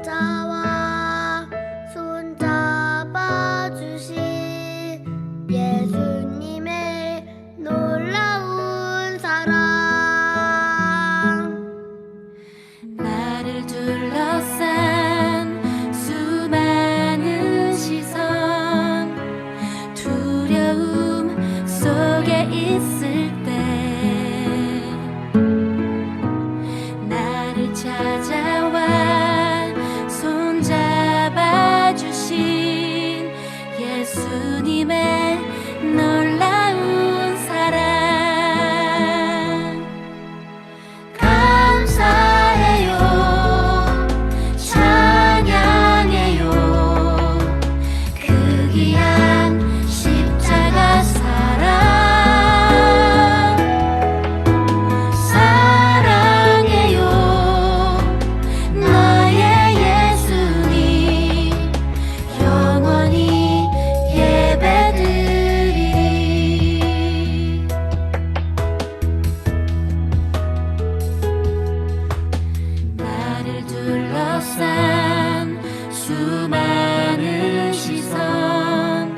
십자와 손잡아 주신 예수님의 놀라운 사랑. 나를 둘러싼 수많은 시선, 두려움 속에 있을 때 나를 찾아와 손잡아 주신 예수님의 놀라운 사랑. 감사해요, 찬양해요. 그 귀한 십자가 사랑. 사랑해요, 나의 예수님. 영원히 예배드리리. 나를 둘러싼 수많은 시선,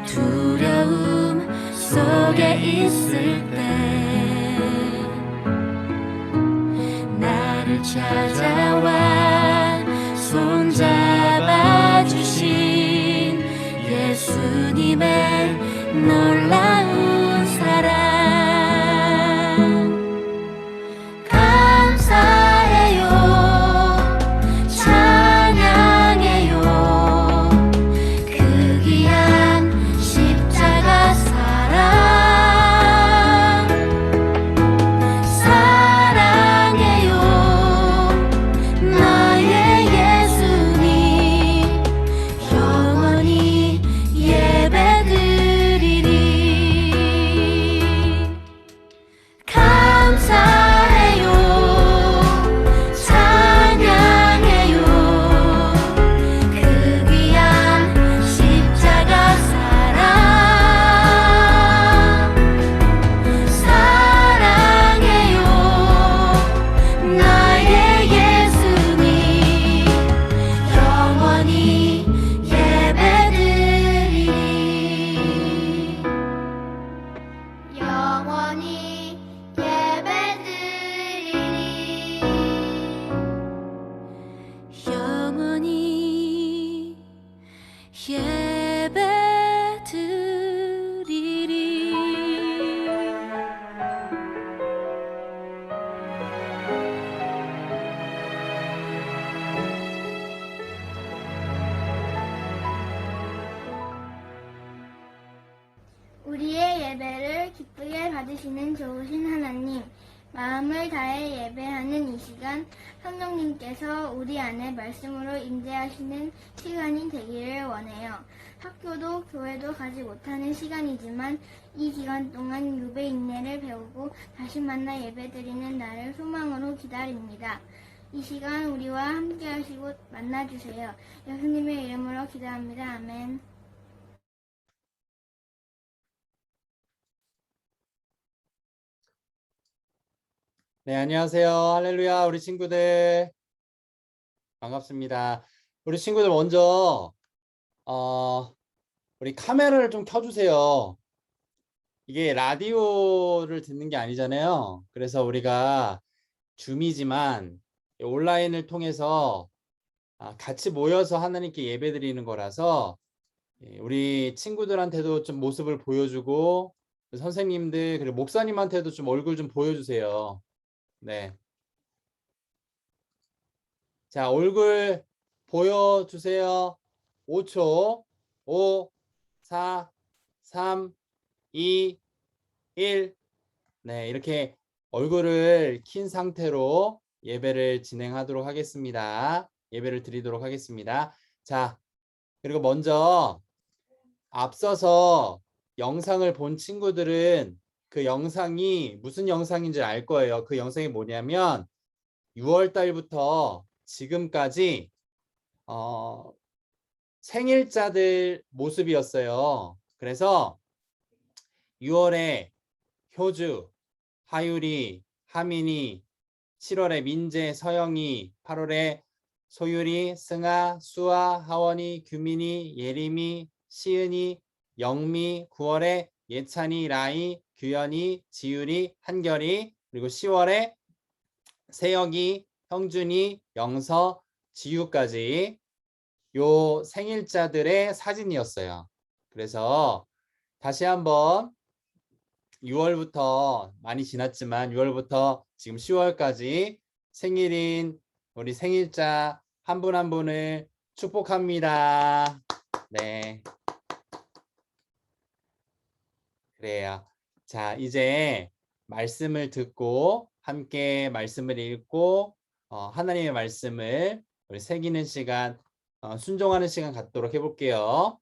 두려움 속에 있을 때 나를 찾아와 손잡아 주신 예수님의 놀라운 사랑. 감사해요, 찬양해요. 그 귀한 십자가 사랑. 사랑해요, 나의 예수님. 영원히 예배드리리. 감사해요, 찬양해요. 그 귀한 십자가 사랑. 사랑해요, 나의 예수님. 영원히 예배드리리. 영원히 예배드리리. 영원히 예배드리리. 우리의 예배를 기쁘게 받으시는 좋으신 하나님, 마음을 다해 예배하는 이 시간, 성령님께서 우리 안에 말씀으로 임재하시는 시간이 되기를 원해요. 학교도 교회도 가지 못하는 시간이지만 이 기간 동안 유배 인내를 배우고 다시 만나 예배드리는 날을 소망으로 기다립니다. 이 시간 우리와 함께 하시고 만나주세요. 예수님의 이름으로 기도합니다. 아멘. 네, 안녕하세요. 할렐루야, 우리 친구들. 반갑습니다. 우리 친구들 먼저, 우리 카메라를 좀 켜주세요. 이게 라디오를 듣는 게 아니잖아요. 그래서 우리가 줌이지만 온라인을 통해서 같이 모여서 하나님께 예배드리는 거라서 우리 친구들한테도 좀 모습을 보여주고 선생님들 그리고 목사님한테도 좀 얼굴 좀 보여주세요. 네. 자, 얼굴 보여주세요. 5초. 5, 4, 3, 2, 1. 네, 이렇게 얼굴을 킨 상태로 예배를 진행하도록 하겠습니다. 예배를 드리도록 하겠습니다. 자, 그리고 먼저 앞서서 영상을 본 친구들은 그 영상이 무슨 영상인지 알 거예요. 그 영상이 뭐냐면 6월 달부터 지금까지 생일자들 모습이었어요. 그래서 6월에 효주, 하유리, 하민이, 7월에 민재, 서영이, 8월에 소율이, 승아, 수아, 하원이, 규민이, 예림이, 시은이, 영미, 9월에 예찬이, 라이, 규현이, 지율이, 한결이, 그리고 10월에 세혁이, 형준이, 영서, 지유까지 요 생일자들의 사진이었어요. 그래서 다시 한번 6월부터 많이 지났지만 6월부터 지금 10월까지 생일인 우리 생일자 한 분 한 분을 축복합니다. 네. 그래요. 자, 이제 말씀을 듣고 함께 말씀을 읽고 하나님의 말씀을 우리 새기는 시간, 순종하는 시간 갖도록 해볼게요.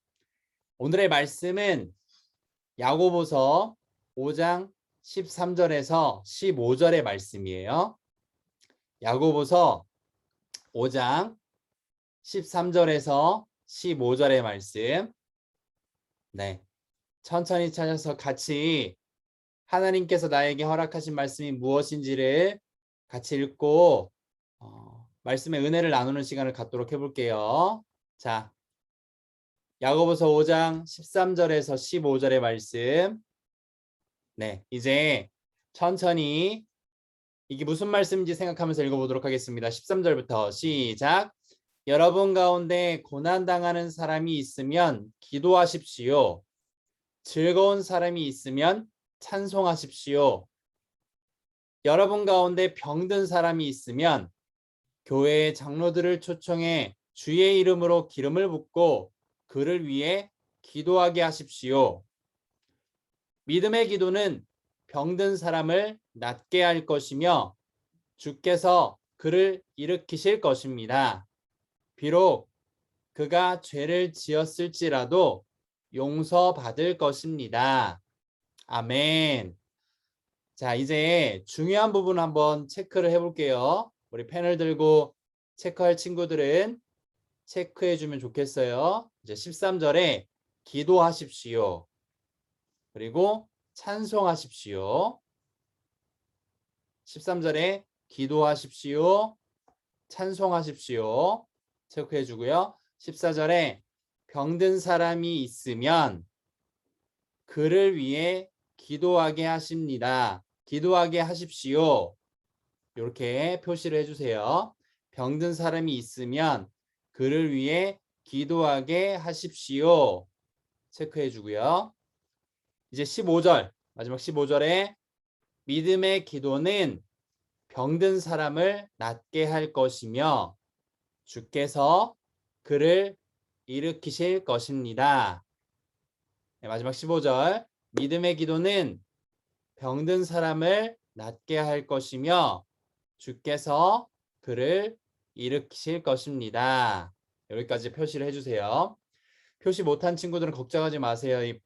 오늘의 말씀은 야고보서 5장 13절에서 15절의 말씀이에요. 야고보서 5장 13절에서 15절의 말씀. 네. 천천히 찾아서 같이 하나님께서 나에게 허락하신 말씀이 무엇인지를 같이 읽고 말씀의 은혜를 나누는 시간을 갖도록 해볼게요. 자, 야고보서 5장 13절에서 15절의 말씀. 네, 이제 천천히 이게 무슨 말씀인지 생각하면서 읽어보도록 하겠습니다. 13절부터 시작. 여러분 가운데 고난당하는 사람이 있으면 기도하십시오. 즐거운 사람이 있으면 찬송하십시오. 여러분 가운데 병든 사람이 있으면 교회의 장로들을 초청해 주의 이름으로 기름을 붓고 그를 위해 기도하게 하십시오. 믿음의 기도는 병든 사람을 낫게 할 것이며 주께서 그를 일으키실 것입니다. 비록 그가 죄를 지었을지라도 용서받을 것입니다. 아멘. 자, 이제 중요한 부분 한번 체크를 해볼게요. 우리 펜을 들고 체크할 친구들은 체크해 주면 좋겠어요. 이제 13절에 기도하십시오. 그리고 찬송하십시오. 13절에 기도하십시오. 찬송하십시오. 체크해 주고요. 14절에 병든 사람이 있으면 그를 위해 기도하게 하십니다. 기도하게 하십시오. 이렇게 표시를 해주세요. 병든 사람이 있으면 그를 위해 기도하게 하십시오. 체크해 주고요. 이제 15절, 마지막 15절에 믿음의 기도는 병든 사람을 낫게 할 것이며 주께서 그를 일으키실 것입니다. 네, 마지막 15절, 믿음의 기도는 병든 사람을 낫게 할 것이며 주께서 그를 일으키실 것입니다. 여기까지 표시를 해주세요. 표시 못한 친구들은 걱정하지 마세요. 이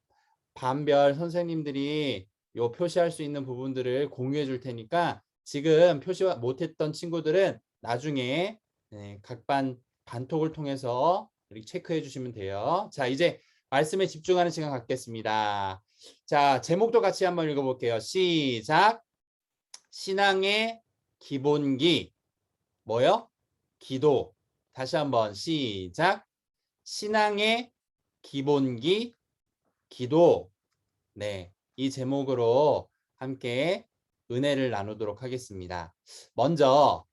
반별 선생님들이 요 표시할 수 있는 부분들을 공유해 줄 테니까 지금 표시 못했던 친구들은 나중에 각 반톡을 통해서 이렇게 체크해 주시면 돼요. 자, 이제 말씀에 집중하는 시간 갖겠습니다. 자, 제목도 같이 한번 읽어볼게요. 시작. 신앙의 기본기. 뭐요? 기도. 다시 한번 시작. 신앙의 기본기, 기도. 네, 이 제목으로 함께 은혜를 나누도록 하겠습니다. 먼저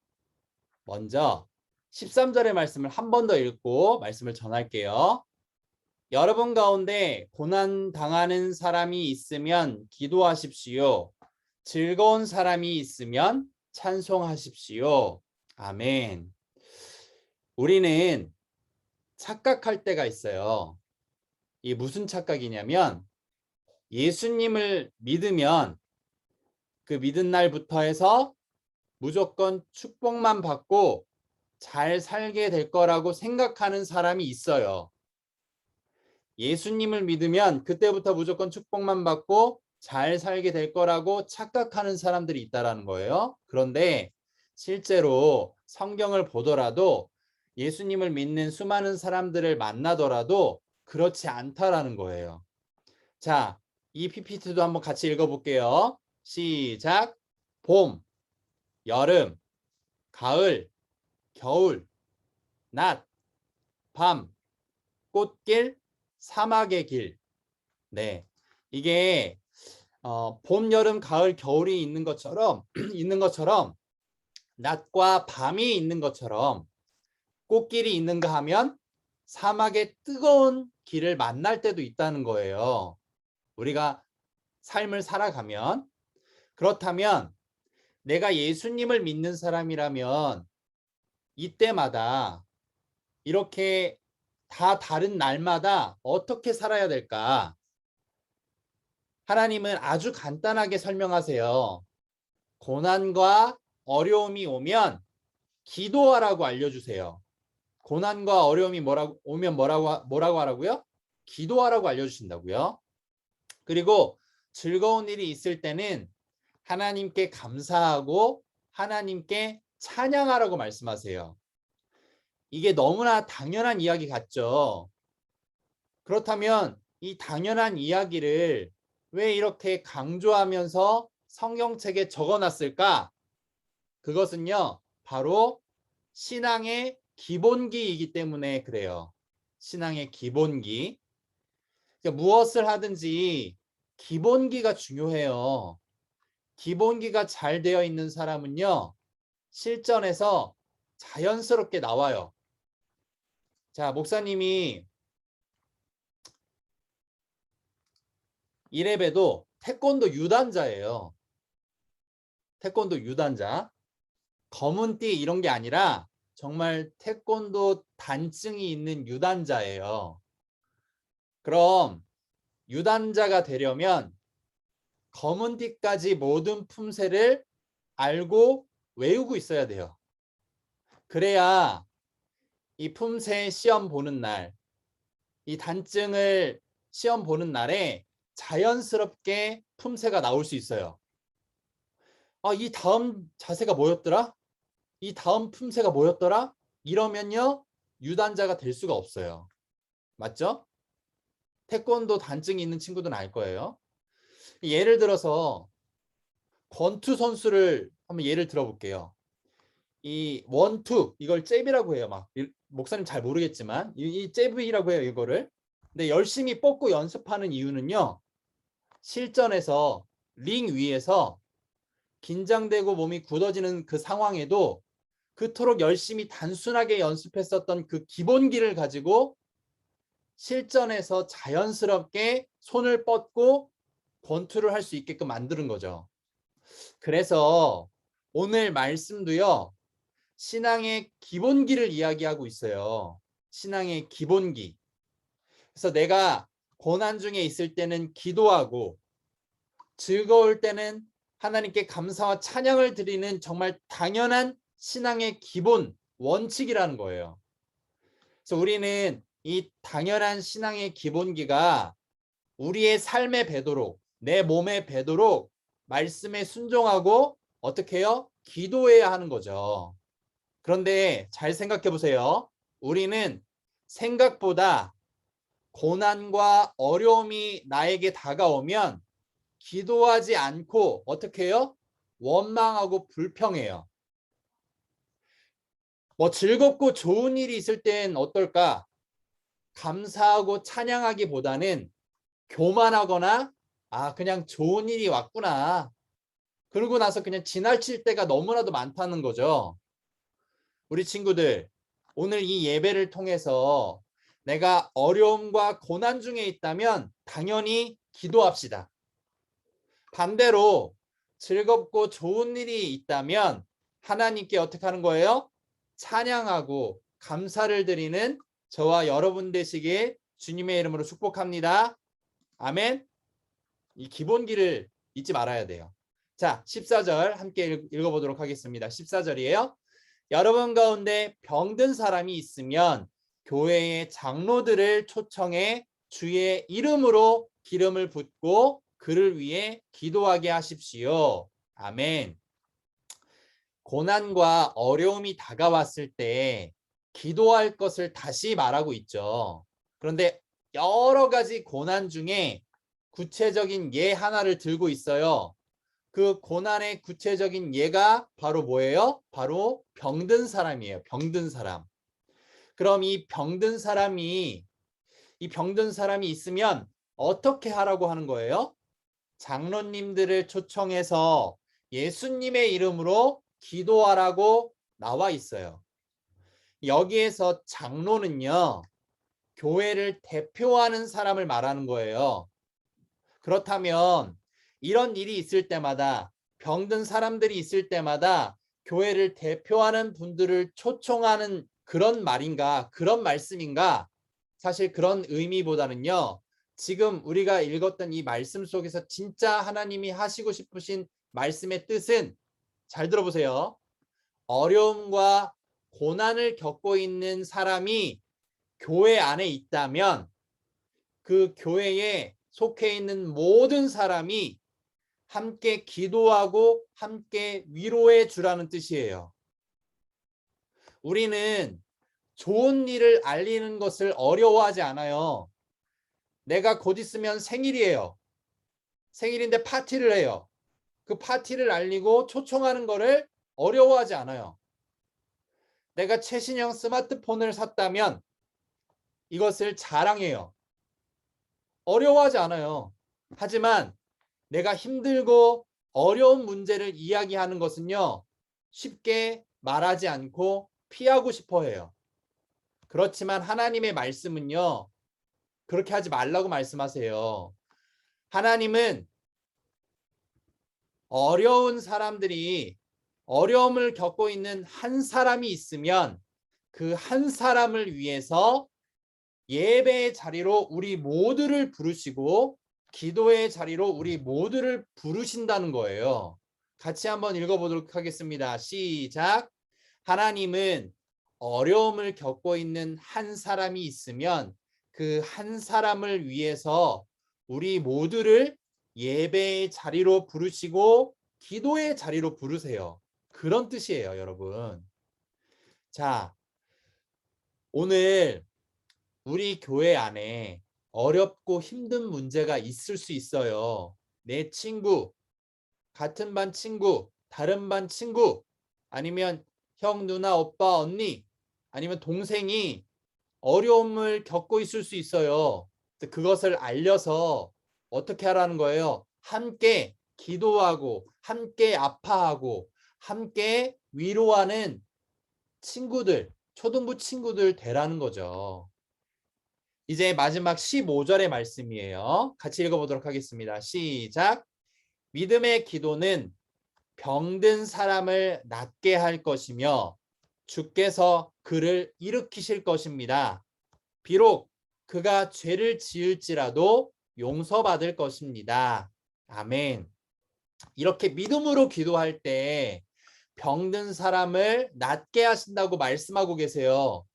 13절의 말씀을 한 번 더 읽고 말씀을 전할게요. 여러분 가운데 고난 당하는 사람이 있으면 기도하십시오. 즐거운 사람이 있으면 찬송하십시오. 아멘. 우리는 착각할 때가 있어요. 이게 무슨 착각이냐면 예수님을 믿으면 그 믿은 날부터 해서 무조건 축복만 받고 잘 살게 될 거라고 생각하는 사람이 있어요. 예수님을 믿으면 그때부터 무조건 축복만 받고 잘 살게 될 거라고 착각하는 사람들이 있다라는 거예요. 그런데 실제로 성경을 보더라도 예수님을 믿는 수많은 사람들을 만나더라도 그렇지 않다라는 거예요. 자, 이 PPT도 한번 같이 읽어볼게요. 시작. 봄, 여름, 가을, 겨울, 낮, 밤, 꽃길, 사막의 길. 네, 이게 봄, 여름, 가을, 겨울이 있는 것처럼 있는 것처럼 낮과 밤이 있는 것처럼 꽃길이 있는가 하면 사막의 뜨거운 길을 만날 때도 있다는 거예요. 우리가 삶을 살아가면. 그렇다면 내가 예수님을 믿는 사람이라면 이때마다 이렇게 다 다른 날마다 어떻게 살아야 될까? 하나님은 아주 간단하게 설명하세요. 고난과 어려움이 오면 기도하라고 알려주세요. 고난과 어려움이 오면 뭐라고 하라고요? 기도하라고 알려주신다고요. 그리고 즐거운 일이 있을 때는 하나님께 감사하고 하나님께 찬양하라고 말씀하세요. 이게 너무나 당연한 이야기 같죠? 그렇다면 이 당연한 이야기를 왜 이렇게 강조하면서 성경책에 적어놨을까? 그것은요, 바로 신앙의 기본기이기 때문에 그래요. 신앙의 기본기. 그러니까 무엇을 하든지 기본기가 중요해요. 기본기가 잘 되어 있는 사람은요, 실전에서 자연스럽게 나와요. 자, 목사님이 이래봬도 태권도 유단자예요. 태권도 유단자. 검은 띠 이런 게 아니라 정말 태권도 단증이 있는 유단자예요. 그럼 유단자가 되려면 검은 띠까지 모든 품새를 알고 외우고 있어야 돼요. 그래야 이 품새 시험 보는 날, 이 단증을 시험 보는 날에 자연스럽게 품새가 나올 수 있어요. 이 다음 자세가 뭐였더라? 이 다음 품새가 뭐였더라? 이러면요, 유단자가 될 수가 없어요. 맞죠? 태권도 단증이 있는 친구들은 알 거예요. 예를 들어서 권투 선수를 한번 예를 들어볼게요. 이 원투, 이걸 잽이라고 해요. 막 목사님 잘 모르겠지만 이 잽이라고 해요, 이거를. 근데 열심히 뽑고 연습하는 이유는요, 실전에서 링 위에서 긴장되고 몸이 굳어지는 그 상황에도 그토록 열심히 단순하게 연습했었던 그 기본기를 가지고 실전에서 자연스럽게 손을 뻗고 권투를 할 수 있게끔 만드는 거죠. 그래서 오늘 말씀도요, 신앙의 기본기를 이야기하고 있어요. 신앙의 기본기. 그래서 내가 고난 중에 있을 때는 기도하고 즐거울 때는 하나님께 감사와 찬양을 드리는 정말 당연한 신앙의 기본 원칙이라는 거예요. 그래서 우리는 이 당연한 신앙의 기본기가 우리의 삶에 배도록, 내 몸에 배도록 말씀에 순종하고 어떻게 해요? 기도해야 하는 거죠. 그런데 잘 생각해 보세요. 우리는 생각보다 고난과 어려움이 나에게 다가오면 기도하지 않고 어떻게 해요? 원망하고 불평해요. 뭐 즐겁고 좋은 일이 있을 땐 어떨까? 감사하고 찬양하기보다는 교만하거나 그냥 좋은 일이 왔구나. 그러고 나서 그냥 지나칠 때가 너무나도 많다는 거죠. 우리 친구들, 오늘 이 예배를 통해서 내가 어려움과 고난 중에 있다면 당연히 기도합시다. 반대로 즐겁고 좋은 일이 있다면 하나님께 어떻게 하는 거예요? 찬양하고 감사를 드리는 저와 여러분 되시길 주님의 이름으로 축복합니다. 아멘. 이 기본기를 잊지 말아야 돼요. 자, 14절 함께 읽어보도록 하겠습니다. 14절이에요. 여러분 가운데 병든 사람이 있으면 교회의 장로들을 초청해 주의 이름으로 기름을 붓고 그를 위해 기도하게 하십시오. 아멘. 고난과 어려움이 다가왔을 때 기도할 것을 다시 말하고 있죠. 그런데 여러 가지 고난 중에 구체적인 예 하나를 들고 있어요. 그 고난의 구체적인 예가 바로 뭐예요? 바로 병든 사람이에요. 병든 사람. 그럼 이 병든 사람이 있으면 어떻게 하라고 하는 거예요? 장로님들을 초청해서 예수님의 이름으로 기도하라고 나와 있어요. 여기에서 장로는요, 교회를 대표하는 사람을 말하는 거예요. 그렇다면 이런 일이 있을 때마다, 병든 사람들이 있을 때마다 교회를 대표하는 분들을 초청하는 그런 말인가, 그런 말씀인가? 사실 그런 의미보다는요, 지금 우리가 읽었던 이 말씀 속에서 진짜 하나님이 하시고 싶으신 말씀의 뜻은, 잘 들어보세요. 어려움과 고난을 겪고 있는 사람이 교회 안에 있다면 그 교회에 속해 있는 모든 사람이 함께 기도하고 함께 위로해 주라는 뜻이에요. 우리는 좋은 일을 알리는 것을 어려워하지 않아요. 내가 곧 있으면 생일이에요. 생일인데 파티를 해요. 그 파티를 알리고 초청하는 거를 어려워하지 않아요. 내가 최신형 스마트폰을 샀다면 이것을 자랑해요. 어려워하지 않아요. 하지만 내가 힘들고 어려운 문제를 이야기하는 것은요, 쉽게 말하지 않고 피하고 싶어 해요. 그렇지만 하나님의 말씀은요, 그렇게 하지 말라고 말씀하세요. 하나님은 어려운 사람들이 어려움을 겪고 있는 한 사람이 있으면 그 한 사람을 위해서 예배의 자리로 우리 모두를 부르시고 기도의 자리로 우리 모두를 부르신다는 거예요. 같이 한번 읽어보도록 하겠습니다. 시작. 하나님은 어려움을 겪고 있는 한 사람이 있으면 그 한 사람을 위해서 우리 모두를 예배의 자리로 부르시고 기도의 자리로 부르세요. 그런 뜻이에요, 여러분. 자, 오늘 우리 교회 안에 어렵고 힘든 문제가 있을 수 있어요. 내 친구, 같은 반 친구, 다른 반 친구, 아니면 형, 누나, 오빠, 언니, 아니면 동생이 어려움을 겪고 있을 수 있어요. 그것을 알려서 어떻게 하라는 거예요? 함께 기도하고, 함께 아파하고, 함께 위로하는 친구들, 초등부 친구들 되라는 거죠. 이제 마지막 15절의 말씀이에요. 같이 읽어보도록 하겠습니다. 시작. 믿음의 기도는 병든 사람을 낫게 할 것이며 주께서 그를 일으키실 것입니다. 비록 그가 죄를 지을지라도 용서받을 것입니다. 아멘. 이렇게 믿음으로 기도할 때 병든 사람을 낫게 하신다고 말씀하고 계세요.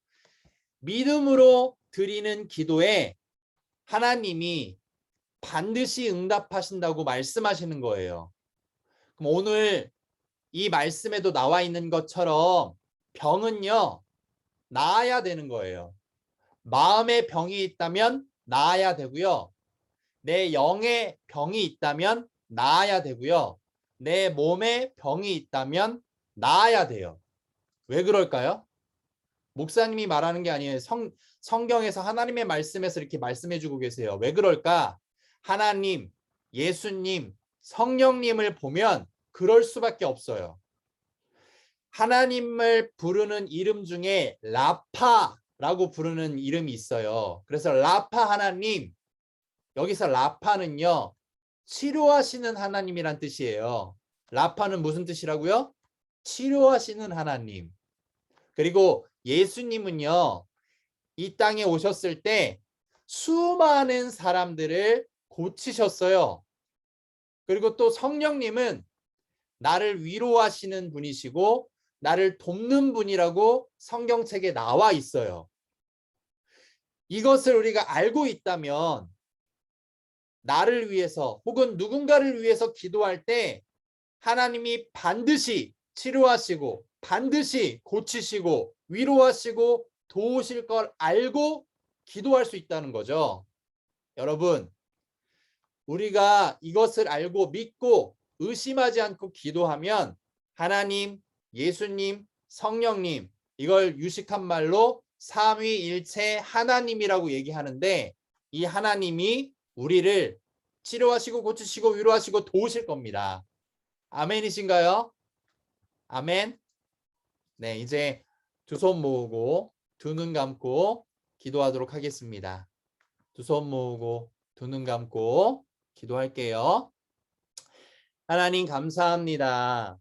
믿음으로 드리는 기도에 하나님이 반드시 응답하신다고 말씀하시는 거예요. 그럼 오늘 이 말씀에도 나와 있는 것처럼 병은요, 나아야 되는 거예요. 마음의 병이 있다면 나아야 되고요. 내 영의 병이 있다면 나아야 되고요. 내 몸에 병이 있다면 나아야 돼요. 왜 그럴까요? 목사님이 말하는 게 아니에요. 성경에서 하나님의 말씀에서 이렇게 말씀해 주고 계세요. 왜 그럴까? 하나님, 예수님, 성령님을 보면 그럴 수밖에 없어요. 하나님을 부르는 이름 중에 라파라고 부르는 이름이 있어요. 그래서 라파 하나님, 여기서 라파는요, 치료하시는 하나님이란 뜻이에요. 라파는 무슨 뜻이라고요? 치료하시는 하나님. 그리고 예수님은요, 이 땅에 오셨을 때 수많은 사람들을 고치셨어요. 그리고 또 성령님은 나를 위로하시는 분이시고 나를 돕는 분이라고 성경책에 나와 있어요. 이것을 우리가 알고 있다면 나를 위해서 혹은 누군가를 위해서 기도할 때 하나님이 반드시 치료하시고 반드시 고치시고 위로하시고 도우실 걸 알고 기도할 수 있다는 거죠. 여러분, 우리가 이것을 알고 믿고 의심하지 않고 기도하면 하나님, 예수님, 성령님, 이걸 유식한 말로 삼위일체 하나님이라고 얘기하는데 이 하나님이 우리를 치료하시고 고치시고 위로하시고 도우실 겁니다. 아멘이신가요? 아멘. 네, 이제 두 손 모으고 두 눈 감고 기도하도록 하겠습니다. 두 손 모으고 두 눈 감고 기도할게요. 하나님 감사합니다.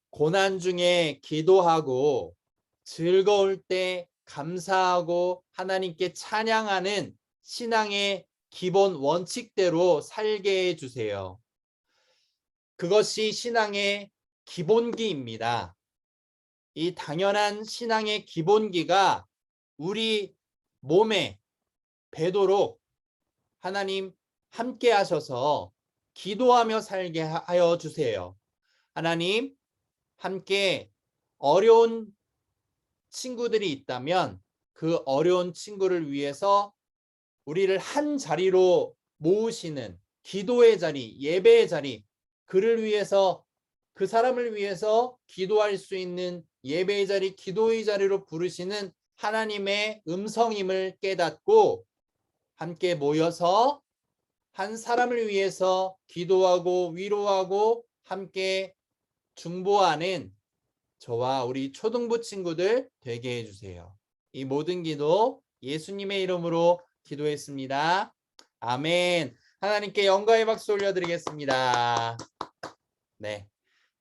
고난 중에 기도하고 즐거울 때 감사하고 하나님께 찬양하는 신앙의 기본 원칙대로 살게 해주세요. 그것이 신앙의 기본기입니다. 이 당연한 신앙의 기본기가 우리 몸에 배도록 하나님 함께 하셔서 기도하며 살게 하여 주세요. 하나님 함께 어려운 친구들이 있다면 그 어려운 친구를 위해서 우리를 한 자리로 모으시는 기도의 자리, 예배의 자리, 그를 위해서 그 사람을 위해서 기도할 수 있는 예배의 자리, 기도의 자리로 부르시는 하나님의 음성임을 깨닫고 함께 모여서 한 사람을 위해서 기도하고 위로하고 함께 중보하는 저와 우리 초등부 친구들 되게 해주세요. 이 모든 기도 예수님의 이름으로 기도했습니다. 아멘. 하나님께 영광의 박수 올려드리겠습니다. 네,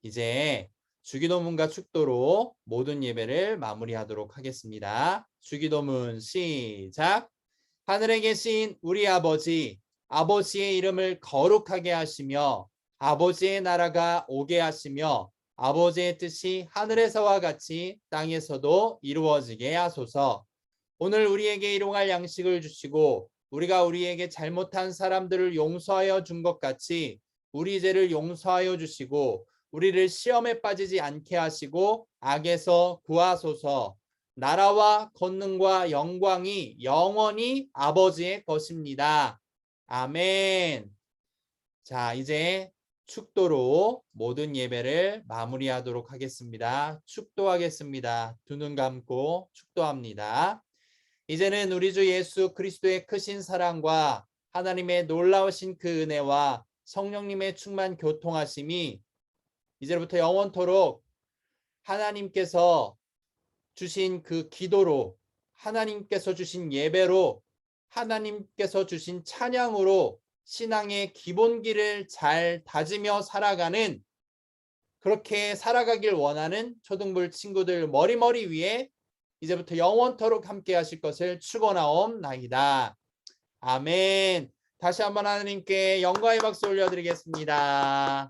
이제 주기도문과 축도로 모든 예배를 마무리하도록 하겠습니다. 주기도문 시작. 하늘에 계신 우리 아버지, 아버지의 이름을 거룩하게 하시며 아버지의 나라가 오게 하시며 아버지의 뜻이 하늘에서와 같이 땅에서도 이루어지게 하소서. 오늘 우리에게 일용할 양식을 주시고 우리가 우리에게 잘못한 사람들을 용서하여 준 것 같이 우리 죄를 용서하여 주시고 우리를 시험에 빠지지 않게 하시고 악에서 구하소서. 나라와 권능과 영광이 영원히 아버지의 것입니다. 아멘. 자, 이제 축도로 모든 예배를 마무리하도록 하겠습니다. 축도하겠습니다. 두 눈 감고 축도합니다. 이제는 우리 주 예수 그리스도의 크신 사랑과 하나님의 놀라우신 그 은혜와 성령님의 충만 교통하심이 이제부터 영원토록 하나님께서 주신 그 기도로, 하나님께서 주신 예배로, 하나님께서 주신 찬양으로 신앙의 기본기를 잘 다지며 살아가는, 그렇게 살아가길 원하는 초등부 친구들 머리머리 위에 이제부터 영원토록 함께 하실 것을 축원하옵나이다. 아멘. 다시 한번 하나님께 영광의 박수 올려드리겠습니다.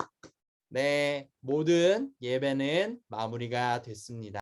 네, 모든 예배는 마무리가 됐습니다.